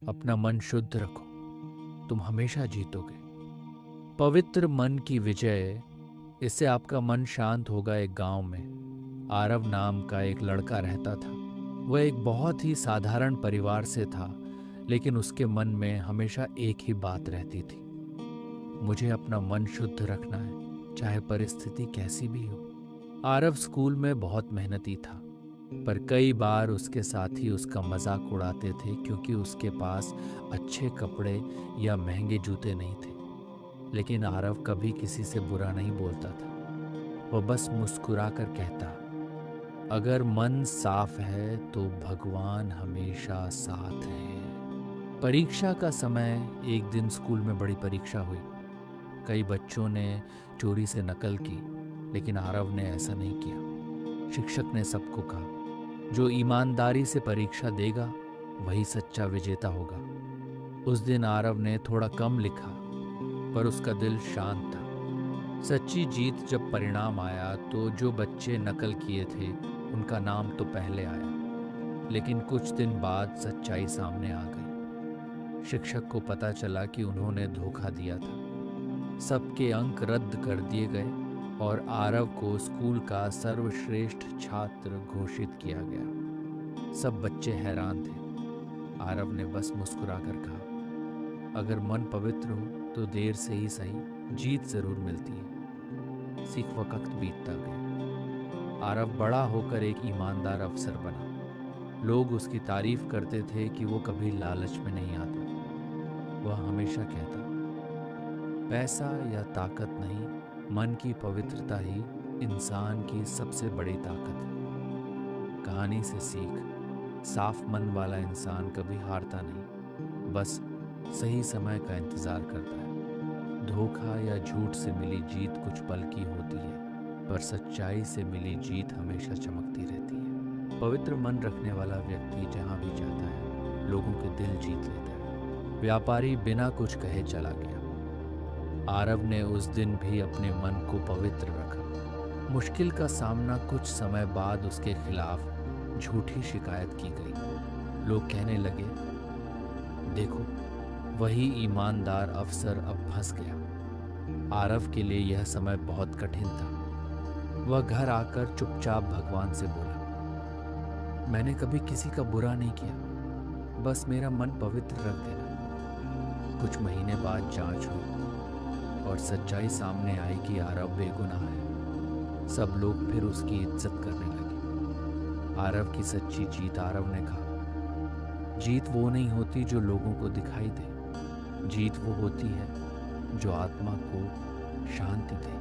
अपना मन शुद्ध रखो, तुम हमेशा जीतोगे। पवित्र मन की विजय। इससे आपका मन शांत होगा। एक गांव में आरव नाम का एक लड़का रहता था। वह एक बहुत ही साधारण परिवार से था, लेकिन उसके मन में हमेशा एक ही बात रहती थी, मुझे अपना मन शुद्ध रखना है, चाहे परिस्थिति कैसी भी हो। आरव स्कूल में बहुत मेहनती था, पर कई बार उसके साथी उसका मजाक उड़ाते थे क्योंकि उसके पास अच्छे कपड़े या महंगे जूते नहीं थे। लेकिन आरव कभी किसी से बुरा नहीं बोलता था। वह बस मुस्कुराकर कहता, अगर मन साफ है तो भगवान हमेशा साथ है। परीक्षा का समय। एक दिन स्कूल में बड़ी परीक्षा हुई। कई बच्चों ने चोरी से नकल की, लेकिन आरव ने ऐसा नहीं किया। शिक्षक ने सबको कहा, जो ईमानदारी से परीक्षा देगा वही सच्चा विजेता होगा। उस दिन आरव ने थोड़ा कम लिखा, पर उसका दिल शांत था। सच्ची जीत जब परिणाम आया तो जो बच्चे नकल किए थे उनका नाम तो पहले आया, लेकिन कुछ दिन बाद सच्चाई सामने आ गई। शिक्षक को पता चला कि उन्होंने धोखा दिया था। सबके अंक रद्द कर दिए गए और आरव को स्कूल का सर्वश्रेष्ठ छात्र घोषित किया गया। सब बच्चे हैरान थे। आरव ने बस मुस्कुराकर कहा, अगर मन पवित्र हो तो देर से ही सही जीत जरूर मिलती है। सीख वक्त बीतता गया। आरव बड़ा होकर एक ईमानदार अफसर बना। लोग उसकी तारीफ करते थे कि वो कभी लालच में नहीं आता। वह हमेशा कहता, पैसा या ताकत नहीं, मन की पवित्रता ही इंसान की सबसे बड़ी ताकत है। कहानी से सीख, साफ मन वाला इंसान कभी हारता नहीं, बस सही समय का इंतजार करता है। धोखा या झूठ से मिली जीत कुछ पल की होती है, पर सच्चाई से मिली जीत हमेशा चमकती रहती है। पवित्र मन रखने वाला व्यक्ति जहाँ भी जाता है, लोगों के दिल जीत लेता है। व्यापारी बिना कुछ कहे चला गया। आरव ने उस दिन भी अपने मन को पवित्र रखा। मुश्किल का सामना कुछ समय बाद उसके खिलाफ झूठी शिकायत की गई। लोग कहने लगे, देखो वही ईमानदार अफसर अब फंस गया। आरव के लिए यह समय बहुत कठिन था। वह घर आकर चुपचाप भगवान से बोला, मैंने कभी किसी का बुरा नहीं किया, बस मेरा मन पवित्र रख देना। कुछ महीने बाद जांच हुई और सच्चाई सामने आई कि आरव बेगुनाह है। सब लोग फिर उसकी इज्जत करने लगे। आरव की सच्ची जीत। आरव ने कहा, जीत वो नहीं होती जो लोगों को दिखाई दे, जीत वो होती है जो आत्मा को शांति दे।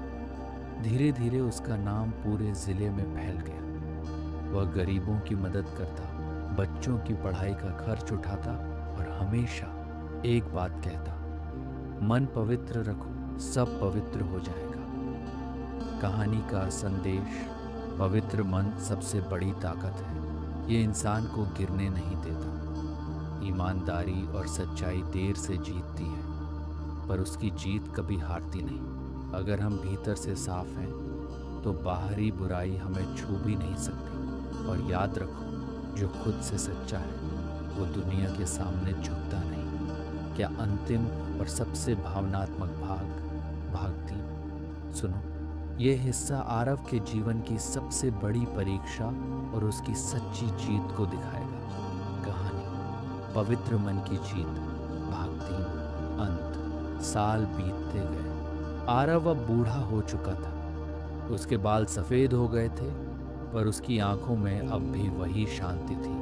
धीरे धीरे उसका नाम पूरे जिले में फैल गया। वह गरीबों की मदद करता, बच्चों की पढ़ाई का खर्च उठाता और हमेशा एक बात कहता, मन पवित्र रखो, सब पवित्र हो जाएगा। कहानी का संदेश, पवित्र मन सबसे बड़ी ताकत है। ये इंसान को गिरने नहीं देता। ईमानदारी और सच्चाई देर से जीतती है, पर उसकी जीत कभी हारती नहीं। अगर हम भीतर से साफ हैं तो बाहरी बुराई हमें छू भी नहीं सकती। और याद रखो, जो खुद से सच्चा है वो दुनिया के सामने झुकता नहीं। क्या अंतिम और सबसे भावनात्मक भाग 3 सुनो। ये हिस्सा आरव के जीवन की सबसे बड़ी परीक्षा और उसकी सच्ची जीत को दिखाएगा। कहानी पवित्र मन की जीत, भाग 3 अंत। साल बीतते गए। आरव अब बूढ़ा हो चुका था। उसके बाल सफेद हो गए थे, पर उसकी आंखों में अब भी वही शांति थी,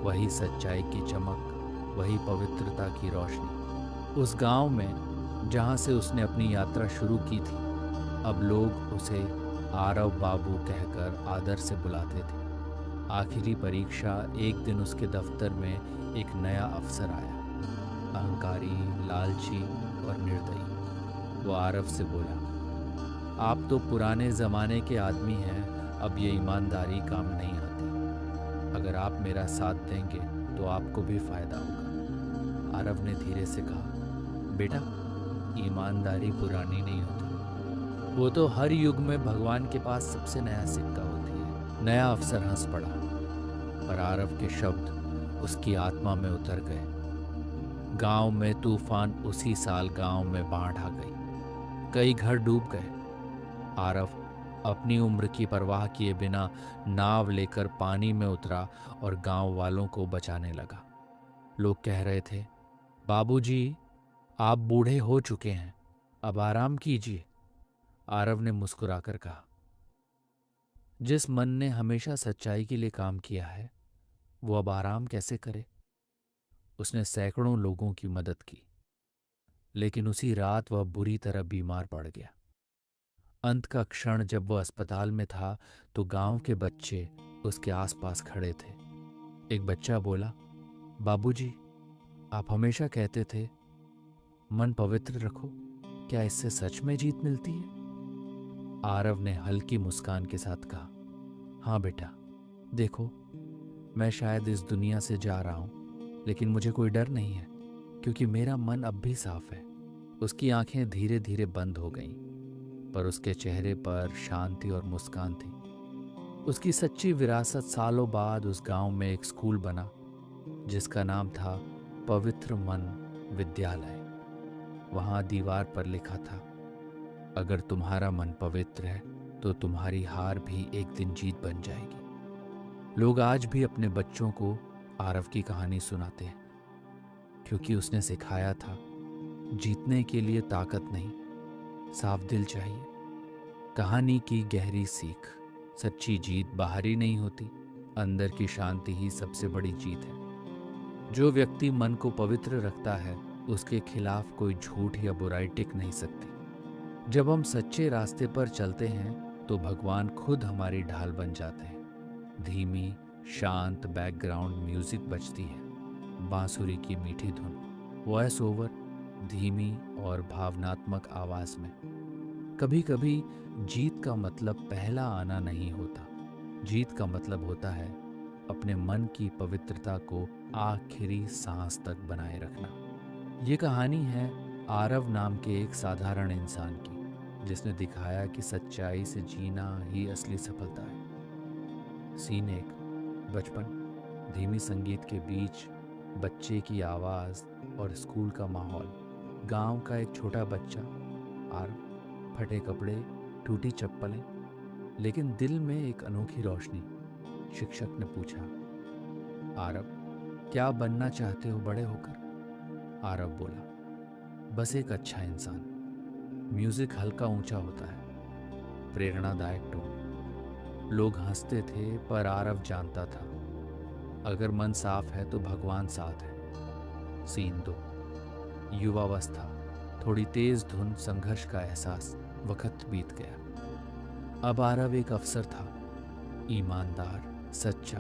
वही सच्चाई की चमक, वही पवित्रता की रोशनी। उस गांव में जहाँ से उसने अपनी यात्रा शुरू की थी, अब लोग उसे आरव बाबू कहकर आदर से बुलाते थे। आखिरी परीक्षा। एक दिन उसके दफ्तर में एक नया अफसर आया, अहंकारी, लालची और निर्दयी। वो आरव से बोला, आप तो पुराने ज़माने के आदमी हैं, अब ये ईमानदारी काम नहीं आती। अगर आप मेरा साथ देंगे तो आपको भी फ़ायदा होगा। आरव ने धीरे से कहा, बेटा, ईमानदारी पुरानी नहीं होती, वो तो हर युग में भगवान के पास सबसे नया सिक्का होती है। नया अफसर हंस पड़ा, पर आरव के शब्द उसकी आत्मा में उतर गए। गांव में तूफान, उसी साल गांव में बाढ़ आ गई, कई घर डूब गए। आरव अपनी उम्र की परवाह किए बिना नाव लेकर पानी में उतरा और गांव वालों को बचाने लगा। लोग कह रहे थे, बाबूजी, आप बूढ़े हो चुके हैं, अब आराम कीजिए। आरव ने मुस्कुराकर कहा, जिस मन ने हमेशा सच्चाई के लिए काम किया है वो अब आराम कैसे करे। उसने सैकड़ों लोगों की मदद की, लेकिन उसी रात वह बुरी तरह बीमार पड़ गया। अंत का क्षण जब वह अस्पताल में था तो गांव के बच्चे उसके आसपास खड़े थे। एक बच्चा बोला, बाबूजी, आप हमेशा कहते थे मन पवित्र रखो, क्या इससे सच में जीत मिलती है? आरव ने हल्की मुस्कान के साथ कहा, हाँ बेटा, देखो, मैं शायद इस दुनिया से जा रहा हूं, लेकिन मुझे कोई डर नहीं है, क्योंकि मेरा मन अब भी साफ है। उसकी आंखें धीरे धीरे बंद हो गईं, पर उसके चेहरे पर शांति और मुस्कान थी। उसकी सच्ची विरासत सालों बाद उस गांव में एक स्कूल बना, जिसका नाम था पवित्र मन विद्यालय। वहां दीवार पर लिखा था, अगर तुम्हारा मन पवित्र है तो तुम्हारी हार भी एक दिन जीत बन जाएगी। लोग आज भी अपने बच्चों को आरव की कहानी सुनाते हैं, क्योंकि उसने सिखाया था, जीतने के लिए ताकत नहीं, साफ दिल चाहिए। कहानी की गहरी सीख, सच्ची जीत बाहरी नहीं होती, अंदर की शांति ही सबसे बड़ी जीत है। जो व्यक्ति मन को पवित्र रखता है, उसके खिलाफ कोई झूठ या बुराई टिक नहीं सकती। जब हम सच्चे रास्ते पर चलते हैं तो भगवान खुद हमारी ढाल बन जाते हैं। धीमी शांत बैकग्राउंड म्यूजिक बजती है, बांसुरी की मीठी धुन, वॉइस ओवर धीमी और भावनात्मक आवाज में। कभी कभी जीत का मतलब पहला आना नहीं होता, जीत का मतलब होता है अपने मन की पवित्रता को आखिरी सांस तक बनाए रखना। ये कहानी है आरव नाम के एक साधारण इंसान की, जिसने दिखाया कि सच्चाई से जीना ही असली सफलता है। सीन 1, बचपन। धीमी संगीत के बीच बच्चे की आवाज़ और स्कूल का माहौल। गांव का एक छोटा बच्चा आरव, फटे कपड़े, टूटी चप्पलें, लेकिन दिल में एक अनोखी रोशनी। शिक्षक ने पूछा, आरव, क्या बनना चाहते हो बड़े होकर? आरव बोला, बस एक अच्छा इंसान। म्यूजिक हल्का ऊंचा होता है, प्रेरणादायक टोन। लोग हंसते थे, पर आरव जानता था, अगर मन साफ है तो भगवान साथ है। सीन 2, युवावस्था। थोड़ी तेज धुन, संघर्ष का एहसास। वक्त बीत गया। अब आरव एक अफसर था, ईमानदार, सच्चा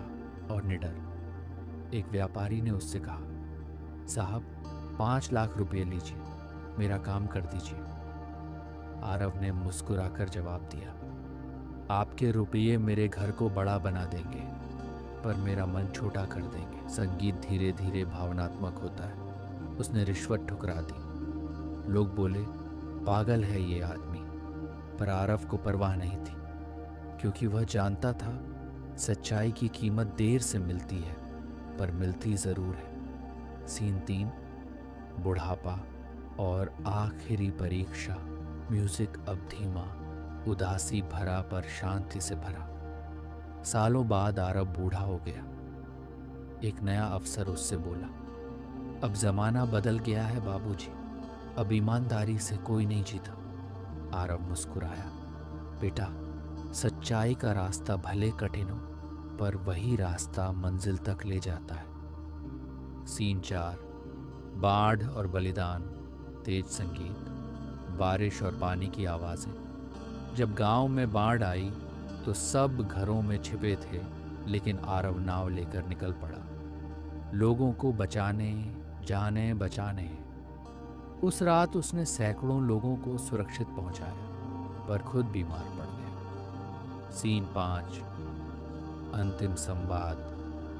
और निडर। एक व्यापारी ने उससे कहा, साहब, 5 लाख रुपए लीजिए, मेरा काम कर दीजिए। आरव ने मुस्कुराकर जवाब दिया, आपके रुपये मेरे घर को बड़ा बना देंगे, पर मेरा मन छोटा कर देंगे। संगीत धीरे धीरे भावनात्मक होता है। उसने रिश्वत ठुकरा दी। लोग बोले, पागल है ये आदमी, पर आरव को परवाह नहीं थी, क्योंकि वह जानता था सच्चाई की कीमत देर से मिलती है, पर मिलती जरूर है। सीन 3, बुढ़ापा और आखिरी परीक्षा। म्यूजिक अब धीमा, उदासी भरा पर शांति से भरा। सालों बाद आरव बूढ़ा हो गया। एक नया अफसर उससे बोला, अब जमाना बदल गया है बाबूजी, अब ईमानदारी से कोई नहीं जीता। आरव मुस्कुराया, बेटा, सच्चाई का रास्ता भले कठिन हो, पर वही रास्ता मंजिल तक ले जाता है। सीन 4, बाढ़ और बलिदान। तेज संगीत, बारिश और पानी की आवाजें। जब गांव में बाढ़ आई तो सब घरों में छिपे थे, लेकिन आरव नाव लेकर निकल पड़ा, लोगों को बचाने, जाने बचाने। उस रात उसने सैकड़ों लोगों को सुरक्षित पहुंचाया, पर खुद बीमार पड़ गया। सीन 5, अंतिम संवाद।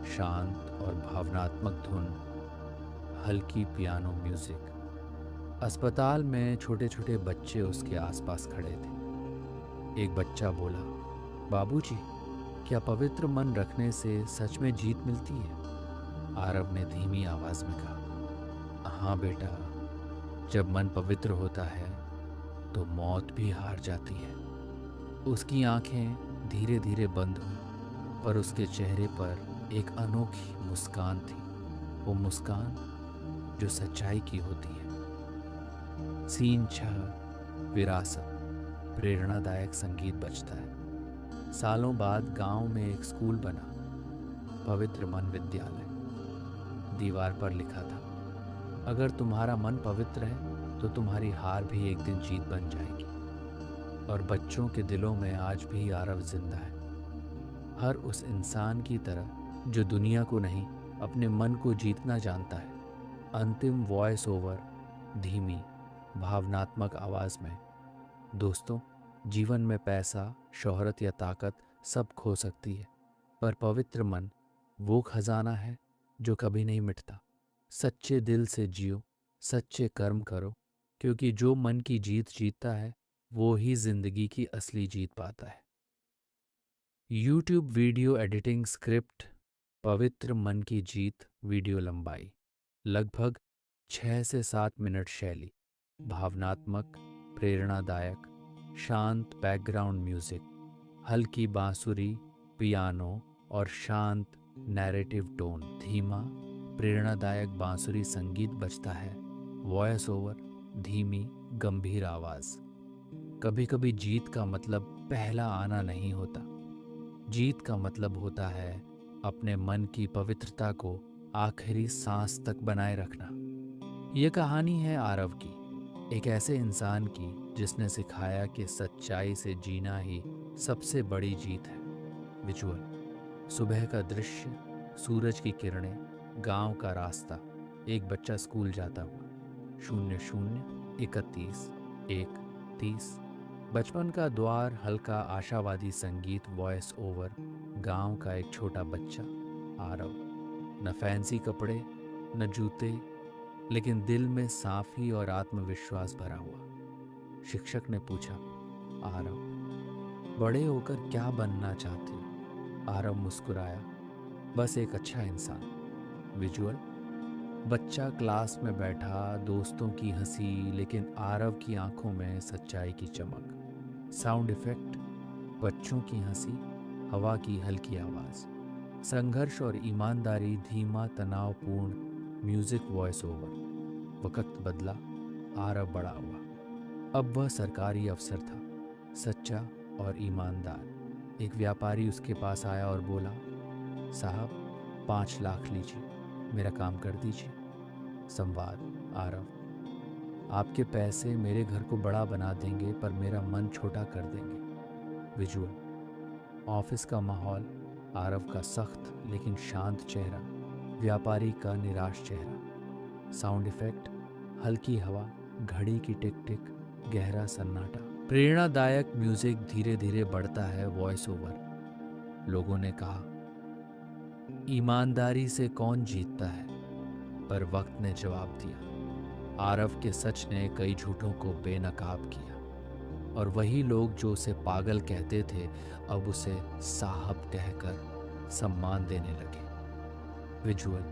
शांत और भावनात्मक धुन, हल्की पियानो म्यूजिक। अस्पताल में छोटे छोटे बच्चे उसके आसपास खड़े थे। एक बच्चा बोला, बाबूजी, क्या पवित्र मन रखने से सच में जीत मिलती है? आरव ने धीमी आवाज में कहा, हाँ बेटा, जब मन पवित्र होता है तो मौत भी हार जाती है। उसकी आंखें धीरे धीरे बंद हुई, पर उसके चेहरे पर एक अनोखी मुस्कान थी। वो मुस्कान जो सच्चाई की होती है। सीन 6, विरासत। प्रेरणादायक संगीत बजता है। सालों बाद गांव में एक स्कूल बना, पवित्र मन विद्यालय। दीवार पर लिखा था, अगर तुम्हारा मन पवित्र है तो तुम्हारी हार भी एक दिन जीत बन जाएगी। और बच्चों के दिलों में आज भी आरव जिंदा है, हर उस इंसान की तरह जो दुनिया को नहीं, अपने मन को जीतना जानता है। अंतिम वॉइस ओवर, धीमी भावनात्मक आवाज में। दोस्तों, जीवन में पैसा, शोहरत या ताकत सब खो सकती है, पर पवित्र मन वो खजाना है जो कभी नहीं मिटता। सच्चे दिल से जियो, सच्चे कर्म करो, क्योंकि जो मन की जीत जीतता है वो ही जिंदगी की असली जीत पाता है। यूट्यूब वीडियो एडिटिंग स्क्रिप्ट, पवित्र मन की जीत। वीडियो लंबाई लगभग 6 से 7 मिनट। शैली भावनात्मक, प्रेरणादायक, शांत बैकग्राउंड म्यूजिक, हल्की बांसुरी, पियानो और शांत नैरेटिव टोन। धीमा प्रेरणादायक बांसुरी संगीत बजता है। वॉइस ओवर, धीमी गंभीर आवाज। कभी कभी जीत का मतलब पहला आना नहीं होता। जीत का मतलब होता है अपने मन की पवित्रता को आखिरी सांस तक बनाए रखना। यह कहानी है आरव की, एक ऐसे इंसान की जिसने सिखाया कि सच्चाई से जीना ही सबसे बड़ी जीत है। विजुअल, सुबह का दृश्य, सूरज की किरणें, गांव का रास्ता, एक बच्चा स्कूल जाता हुआ। 00:31:1:30। बचपन का द्वार, हल्का आशावादी संगीत। वॉइस ओवर, गांव का एक छोटा बच्चा आरव। न फैंसी कपड़े, न जूते, लेकिन दिल में साफी और आत्मविश्वास भरा हुआ। शिक्षक ने पूछा, आरव, बड़े होकर क्या बनना चाहते हो? आरव मुस्कुराया, बस एक अच्छा इंसान। विजुअल, बच्चा क्लास में बैठा, दोस्तों की हंसी, लेकिन आरव की आंखों में सच्चाई की चमक। साउंड इफेक्ट, बच्चों की हंसी, हवा की हल्की आवाज, संघर्ष और ईमानदारी। धीमा तनावपूर्ण म्यूजिक। वॉइस ओवर, वक्त बदला, आरव बड़ा हुआ। अब वह सरकारी अफसर था, सच्चा और ईमानदार। एक व्यापारी उसके पास आया और बोला, साहब 5 लाख लीजिए, मेरा काम कर दीजिए। संवाद, आरव, आपके पैसे मेरे घर को बड़ा बना देंगे पर मेरा मन छोटा कर देंगे। विजुअल, ऑफिस का माहौल, आरव का सख्त लेकिन शांत चेहरा, व्यापारी का निराश चेहरा। साउंड इफेक्ट, हल्की हवा, घड़ी की टिक टिक, गहरा सन्नाटा। प्रेरणादायक म्यूजिक धीरे धीरे बढ़ता है। वॉइस ओवर, लोगों ने कहा, ईमानदारी से कौन जीतता है? पर वक्त ने जवाब दिया, आरव के सच ने कई झूठों को बेनकाब किया। और वही लोग जो उसे पागल कहते थे अब उसे साहब कहकर सम्मान देने लगे। विजुअल,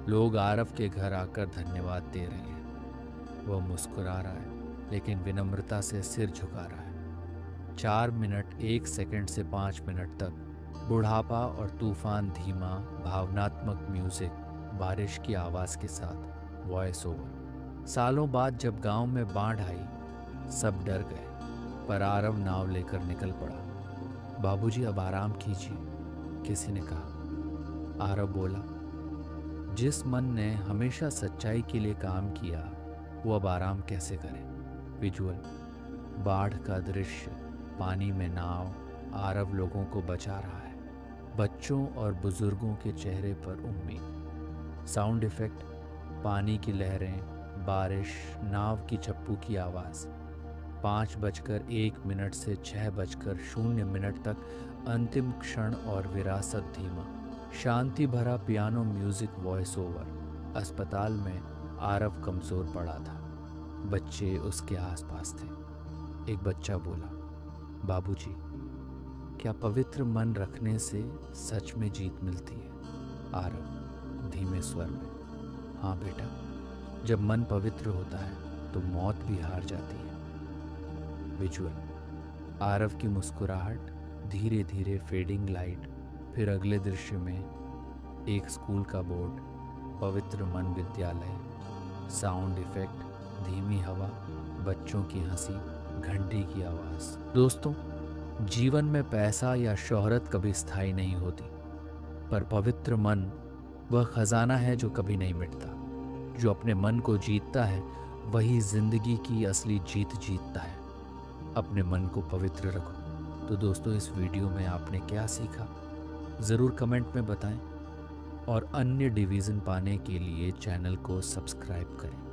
लोग आरव के घर आकर धन्यवाद दे रहे हैं। वह मुस्कुरा रहा है लेकिन विनम्रता से सिर झुका रहा है। 4 मिनट 1 सेकंड से 5 मिनट तक बुढ़ापा और तूफान। धीमा भावनात्मक म्यूजिक, बारिश की आवाज के साथ। वॉइस ओवर, सालों बाद जब गांव में बाढ़ आई, सब डर गए, पर आरव नाव लेकर निकल पड़ा। बाबूजी, अब आराम कीजिए, किसी ने कहा। आरव बोला, जिस मन ने हमेशा सच्चाई के लिए काम किया वो अब आराम कैसे करे? विजुअल, बाढ़ का दृश्य, पानी में नाव, आरव लोगों को बचा रहा है, बच्चों और बुजुर्गों के चेहरे पर उम्मीद। साउंड इफेक्ट, पानी की लहरें, बारिश, नाव की चप्पू की आवाज़। 5:01 से 6:00 तक अंतिम क्षण और विरासत। धीमा शांति भरा पियानो म्यूजिक। वॉइस ओवर, अस्पताल में आरव कमज़ोर पड़ा था, बच्चे उसके आसपास थे। एक बच्चा बोला, बाबूजी, क्या पवित्र मन रखने से सच में जीत मिलती है? आरव धीमे स्वर में, हाँ बेटा, जब मन पवित्र होता है तो मौत भी हार जाती है। विजुअल, आरव की मुस्कुराहट, धीरे धीरे फेडिंग लाइट, फिर अगले दृश्य में एक स्कूल का बोर्ड, पवित्र मन विद्यालय, साउंड इफेक्ट, धीमी हवा, बच्चों की हंसी, घंटी की आवाज। दोस्तों, जीवन में पैसा या शोहरत कभी स्थायी नहीं होती, पर पवित्र मन वह खजाना है जो कभी नहीं मिटता। जो अपने मन को जीतता है वही जिंदगी की असली जीत जीतता है। अपने मन को पवित्र रखो। तो दोस्तों, इस वीडियो में आपने क्या सीखा ज़रूर कमेंट में बताएं और अन्य डिवीज़न पाने के लिए चैनल को सब्सक्राइब करें।